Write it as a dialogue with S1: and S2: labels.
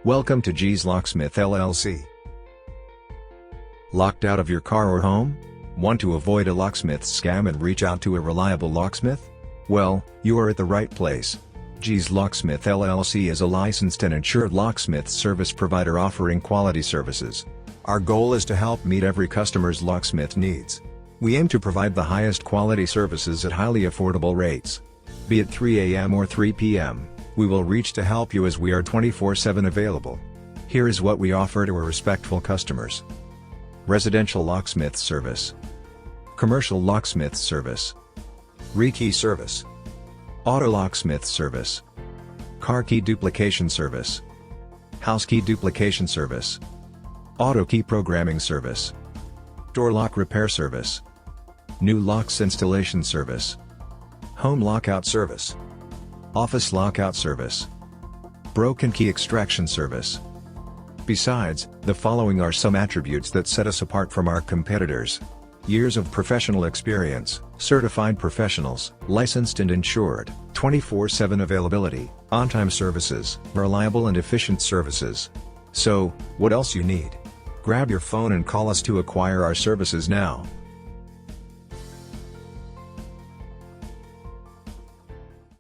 S1: Welcome to G's Locksmith LLC. Locked out of your car or home? Want to avoid a locksmith scam and reach out to a reliable locksmith? Well, you are at the right place. G's Locksmith LLC is a licensed and insured locksmith service provider offering quality services. Our goal is to help meet every customer's locksmith needs. We aim to provide the highest quality services at highly affordable rates. Be it 3 a.m. or 3 p.m., we will reach to help you as we are 24/7 available. Here is what we offer to our respectful customers. Residential locksmith service. Commercial locksmith service. Rekey service. Auto locksmith service. Car key duplication service. House key duplication service. Auto key programming service. Door lock repair service. New locks installation service. Home lockout service. Office lockout service. Broken key extraction service. Besides, the following are some attributes that set us apart from our competitors. Years of professional experience, certified professionals, licensed and insured, 24/7 availability, on-time services, reliable and efficient services. So, what else you need? Grab your phone and call us to acquire our services now.